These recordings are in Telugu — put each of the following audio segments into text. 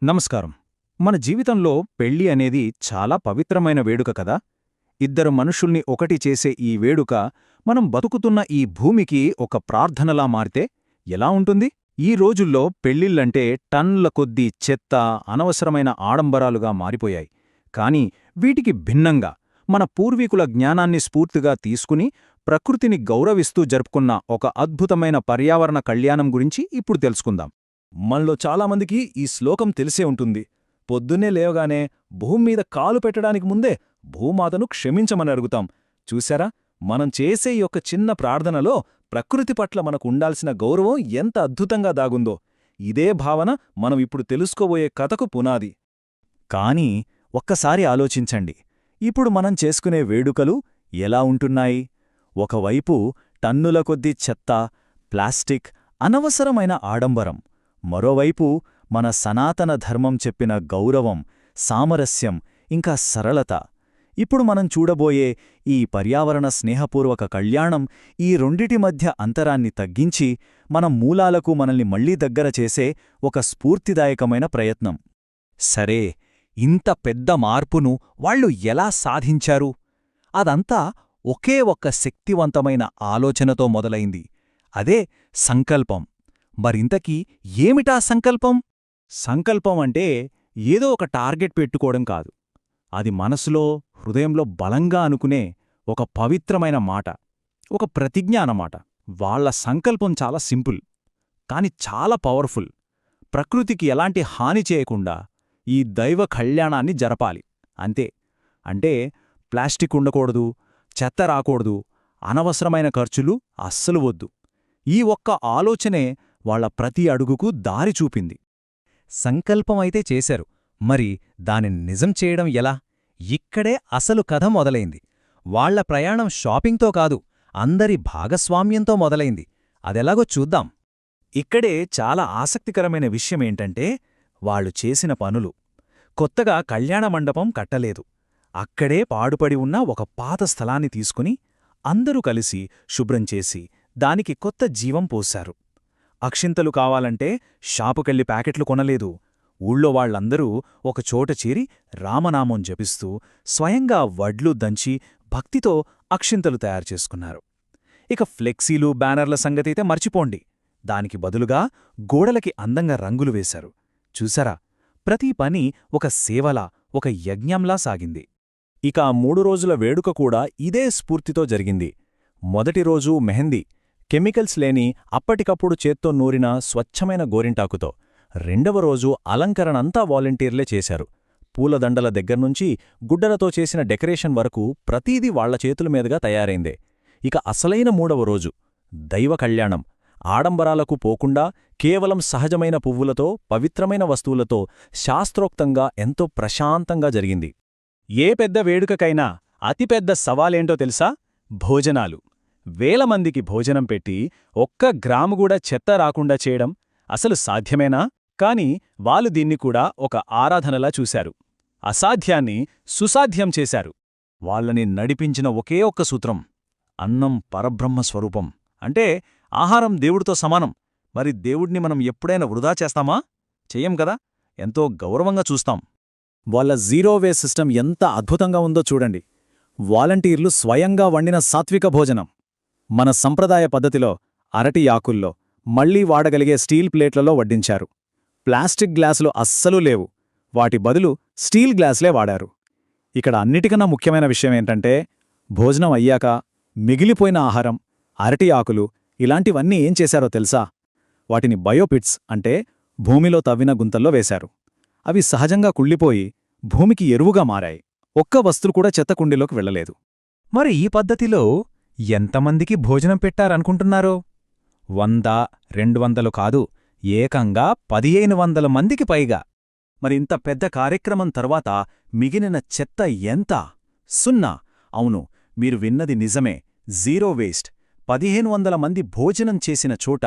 నమస్కారం. మన జీవితంలో పెళ్లి అనేది చాలా పవిత్రమైన వేడుక కదా. ఇద్దరు మనుషుల్ని ఒకటి చేసే ఈ వేడుక మనం బతుకుతున్న ఈ భూమికి ఒక ప్రార్థనలా మారితే ఎలా ఉంటుంది? ఈ రోజుల్లో పెళ్లిళ్లంటే టన్నుల కొద్దీ చెత్త, అనవసరమైన ఆడంబరాలుగా మారిపోయాయి. కాని వీటికి భిన్నంగా మన పూర్వీకుల జ్ఞానాన్ని స్ఫూర్తిగా తీసుకుని ప్రకృతిని గౌరవిస్తూ జరుపుకున్న ఒక అద్భుతమైన పర్యావరణ కళ్యాణం గురించి ఇప్పుడు తెలుసుకుందాం. మనలో చాలామందికి ఈ శ్లోకం తెలిసే ఉంటుంది. పొద్దున్నే లేవగానే భూమ్మీద కాలు పెట్టడానికి ముందే భూమాతను క్షమించమని అడుగుతాం. చూశారా, మనం చేసే ఈ యొక్క చిన్న ప్రార్థనలో ప్రకృతి పట్ల మనకు ఉండాల్సిన గౌరవం ఎంత అద్భుతంగా దాగుందో. ఇదే భావన మనం ఇప్పుడు తెలుసుకోబోయే కథకు పునాది. కానీ ఒక్కసారి ఆలోచించండి, ఇప్పుడు మనం చేసుకునే వేడుకలు ఎలా ఉంటున్నాయి? ఒకవైపు టన్నుల కొద్దీ చెత్త, ప్లాస్టిక్, అనవసరమైన ఆడంబరం. మరోవైపు మన సనాతన ధర్మం చెప్పిన గౌరవం, సామరస్యం, ఇంకా సరళత. ఇప్పుడు మనం చూడబోయే ఈ పర్యావరణ స్నేహపూర్వక కళ్యాణం ఈ రెండిటి మధ్య అంతరాన్ని తగ్గించి మన మూలాలకు మనల్ని మళ్లీ దగ్గర చేసే ఒక స్ఫూర్తిదాయకమైన ప్రయత్నం. సరే, ఇంత పెద్ద మార్పును వాళ్ళు ఎలా సాధించారు? అదంతా ఒకే ఒక్క శక్తివంతమైన ఆలోచనతో మొదలైంది. అదే సంకల్పం. మరింతకీ ఏమిటా సంకల్పం? సంకల్పం అంటే ఏదో ఒక టార్గెట్ పెట్టుకోవడం కాదు. అది మనసులో, హృదయంలో బలంగా అనుకునే ఒక పవిత్రమైన మాట, ఒక ప్రతిజ్ఞ అన్నమాట. వాళ్ల సంకల్పం చాలా సింపుల్, కాని చాలా పవర్ఫుల్. ప్రకృతికి ఎలాంటి హాని చేయకుండా ఈ దైవ కళ్యాణాన్ని జరపాలి, అంతే. అంటే ప్లాస్టిక్ ఉండకూడదు, చెత్త రాకూడదు, అనవసరమైన ఖర్చులు అస్సలు వద్దు. ఈ ఒక్క ఆలోచనే వాళ్ల ప్రతి అడుగుకు దారి చూపింది. సంకల్పమైతే చేశారు, మరి దానిని నిజం చేయడం ఎలా? ఇక్కడే అసలు కథ మొదలైంది. వాళ్ల ప్రయాణం షాపింగ్తో కాదు, అందరి భాగస్వామ్యంతో మొదలైంది. అదెలాగో చూద్దాం. ఇక్కడే చాలా ఆసక్తికరమైన విషయమేంటంటే వాళ్లు చేసిన పనులు. కొత్తగా కళ్యాణ మండపం కట్టలేదు. అక్కడే పాడుపడి ఉన్న ఒక పాత స్థలాన్ని తీసుకుని అందరూ కలిసి శుభ్రం చేసి దానికి కొత్త జీవం పోశారు. అక్షింతలు కావాలంటే షాపుకెళ్లి ప్యాకెట్లు కొనలేదు. ఊళ్ళో వాళ్లందరూ ఒకచోట చేరి రామనామం జపిస్తూ స్వయంగా వడ్లు దంచి భక్తితో అక్షింతలు తయారుచేసుకున్నారు. ఇక ఫ్లెక్సీలు, బ్యానర్ల సంగతైతే మర్చిపోండి. దానికి బదులుగా గోడలకి అందంగా రంగులు వేశారు. చూసారా, ప్రతి పని ఒక సేవలా, ఒక యజ్ఞంలా సాగింది. ఇక 3 రోజుల వేడుక కూడా ఇదే స్ఫూర్తితో జరిగింది. మొదటి రోజు మెహందీ, కెమికల్స్ లేని అప్పటికప్పుడు చేత్తో నూరిన స్వచ్ఛమైన గోరింటాకుతో. రెండవ రోజు అలంకరణంతా వాలంటీర్లే చేశారు. పూలదండల దగ్గర్నుంచి గుడ్డలతో చేసిన డెకరేషన్ వరకు ప్రతీదీ వాళ్ల చేతుల మీదుగా తయారైందే. ఇక అసలైన 3వ రోజు దైవ కళ్యాణం. ఆడంబరాలకు పోకుండా కేవలం సహజమైన పువ్వులతో, పవిత్రమైన వస్తువులతో శాస్త్రోక్తంగా ఎంతో ప్రశాంతంగా జరిగింది. ఏ పెద్ద వేడుకకైనా అతిపెద్ద సవాలేంటో తెలుసా? భోజనాలు. వేల మందికి భోజనం పెట్టి ఒక్క గ్రాముగూడా చెత్త రాకుండా చేయడం అసలు సాధ్యమేనా? కాని వాళ్ళు దీన్ని కూడా ఒక ఆరాధనలా చూశారు. అసాధ్యాన్ని సుసాధ్యం చేశారు. వాళ్ళని నడిపించిన ఒకే ఒక్క సూత్రం: అన్నం పరబ్రహ్మ స్వరూపం. అంటే ఆహారం దేవుడితో సమానం. మరి దేవుడిని మనం ఎప్పుడైనా వృధా చేస్తామా? చెయ్యం కదా. ఎంతో గౌరవంగా చూస్తాం. వాళ్ళ జీరో వేస్ట్ సిస్టమ్ ఎంత అద్భుతంగా ఉందో చూడండి. వాలంటీర్లు స్వయంగా వండిన సాత్విక భోజనం. మన సంప్రదాయ పద్ధతిలో అరటి ఆకుల్లో, మళ్లీ వాడగలిగే స్టీల్ ప్లేట్లలో వడ్డించారు. ప్లాస్టిక్ గ్లాసులు అస్సలు లేవు. వాటి బదులు స్టీల్ గ్లాసులే వాడారు. ఇక్కడ అన్నిటికన్నా ముఖ్యమైన విషయమేంటంటే, భోజనం అయ్యాక మిగిలిపోయిన ఆహారం, అరటి ఆకులు, ఇలాంటివన్నీ ఏం చేశారో తెలుసా? వాటిని బయోపిట్స్ అంటే భూమిలో తవ్విన గుంతల్లో వేశారు. అవి సహజంగా కుళ్ళిపోయి భూమికి ఎరువుగా మారాయి. ఒక్క వస్తువు కూడా చెత్తకుండీలోకి వెళ్లలేదు. మరి ఈ పద్ధతిలో ఎంతమందికి భోజనం పెట్టారనుకుంటున్నారో? 100, 200 కాదు, ఏకంగా 1500 మందికి పైగా. మరింత పెద్ద కార్యక్రమం తర్వాత మిగిలిన చెత్త ఎంత? 0. అవును, మీరు విన్నది నిజమే. Zero waste. 1500 మంది భోజనం చేసిన చోట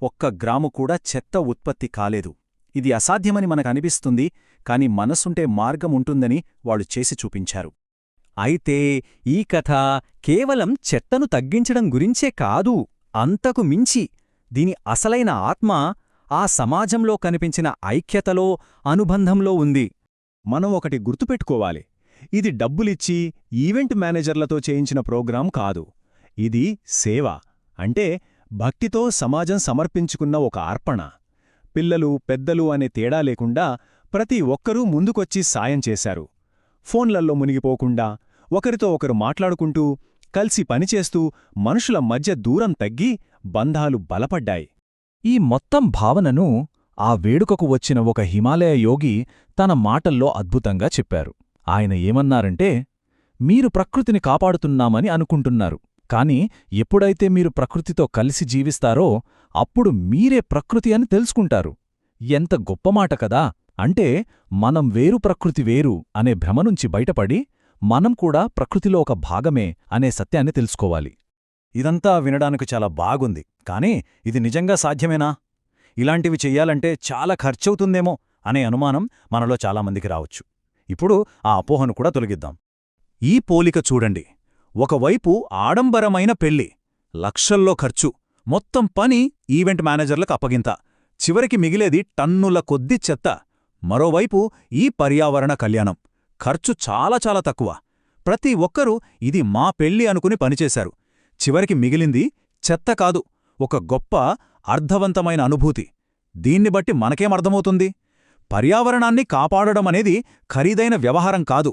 ఒక్క గ్రాము కూడా చెత్త ఉత్పత్తి కాలేదు. ఇది అసాధ్యమని మనకనిపిస్తుంది, కాని మనసుంటే మార్గం ఉంటుందని వాళ్ళు చేసి చూపించారు. అయితే ఈ కథ కేవలం చెత్తను తగ్గించడం గురించే కాదు, అంతకు మించి దీని అసలైన ఆత్మ ఆ సమాజంలో కనిపించిన ఐక్యతలో, అనుబంధంలో ఉంది. మనం ఒకటి గుర్తుపెట్టుకోవాలి. ఇది డబ్బులిచ్చి ఈవెంట్ మేనేజర్లతో చేయించిన ప్రోగ్రాం కాదు. ఇది సేవ. అంటే భక్తితో సమాజం సమర్పించుకున్న ఒక అర్పణ. పిల్లలు, పెద్దలు అనే తేడా లేకుండా ప్రతి ఒక్కరూ ముందుకొచ్చి సాయం చేశారు. ఫోన్లల్లో మునిగిపోకుండా, ఒకరితో ఒకరు మాట్లాడుకుంటూ, కలిసి పనిచేస్తూ మనుషుల మధ్య దూరం తగ్గి బంధాలు బలపడ్డాయి. ఈ మొత్తం భావనను ఆ వేడుకకు వచ్చిన ఒక హిమాలయ యోగి తన మాటల్లో అద్భుతంగా చెప్పారు. ఆయన ఏమన్నారంటే, మీరు ప్రకృతిని కాపాడుతున్నామని అనుకుంటున్నారు, కాని ఎప్పుడైతే మీరు ప్రకృతితో కలిసి జీవిస్తారో అప్పుడు మీరే ప్రకృతి అని తెలుసుకుంటారు. ఎంత గొప్ప మాట కదా! అంటే మనం వేరు ప్రకృతి వేరు అనే భ్రమనుంచి బయటపడి మనం కూడా ప్రకృతిలో ఒక భాగమే అనే సత్యాన్ని తెలుసుకోవాలి. ఇదంతా వినడానికి చాలా బాగుంది, కానీ ఇది నిజంగా సాధ్యమేనా? ఇలాంటివి చెయ్యాలంటే చాలా ఖర్చవుతుందేమో అనే అనుమానం మనలో చాలామందికి రావచ్చు. ఇప్పుడు ఆ అపోహను కూడా తొలగిద్దాం. ఈ పోలిక చూడండి. ఒకవైపు ఆడంబరమైన పెళ్లి, లక్షల్లో ఖర్చు, మొత్తం పని ఈవెంట్ మేనేజర్లకు అప్పగింత, చివరికి మిగిలేది టన్నుల కొద్ది చెత్త. మరోవైపు ఈ పర్యావరణ కళ్యాణం, ఖర్చు చాలా చాలా తక్కువ. ప్రతి ఒక్కరూ ఇది మా పెళ్లి అనుకుని పనిచేశారు. చివరికి మిగిలింది చెత్త కాదు, ఒక గొప్ప అర్థవంతమైన అనుభూతి. దీన్ని బట్టి మనకేమర్థమవుతుంది? పర్యావరణాన్ని కాపాడడమనేది ఖరీదైన వ్యవహారం కాదు.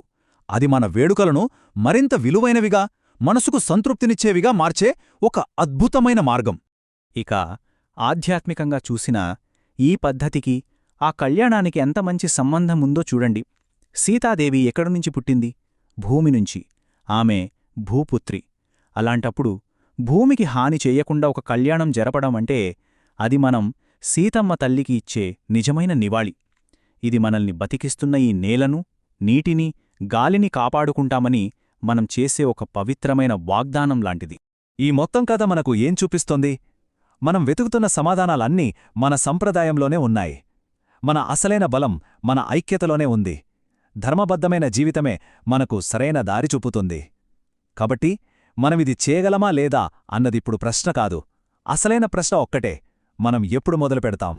అది మన వేడుకలను మరింత విలువైనవిగా, మనసుకు సంతృప్తినిచ్చేవిగా మార్చే ఒక అద్భుతమైన మార్గం. ఇక ఆధ్యాత్మికంగా చూసినా ఈ పద్ధతికి, ఆ కళ్యాణానికి ఎంత మంచి సంబంధముందో చూడండి. సీతాదేవి ఎక్కడినుంచి పుట్టింది? భూమి నుంచి. ఆమె భూపుత్రి. అలాంటప్పుడు భూమికి హాని చెయ్యకుండా ఒక కళ్యాణం జరపడం అంటే అది మనం సీతమ్మ తల్లికి ఇచ్చే నిజమైన నివాళి. ఇది మనల్ని బతికిస్తున్న ఈ నేలను, నీటిని, గాలిని కాపాడుకుంటామని మనం చేసే ఒక పవిత్రమైన వాగ్దానం లాంటిది. ఈ మొత్తం కథ మనకు ఏం చూపిస్తోంది? మనం వెతుకుతున్న సమాధానాలన్నీ మన సంప్రదాయంలోనే ఉన్నాయి. మన అసలైన బలం మన ఐక్యతలోనే ఉంది. ధర్మబద్ధమైన జీవితమే మనకు సరైన దారి చూపుతుంది. కాబట్టి మనమిది చేయగలమా లేదా అన్నదిప్పుడు ప్రశ్న కాదు. అసలైన ప్రశ్న ఒక్కటే: మనం ఎప్పుడు మొదలు పెడతాం?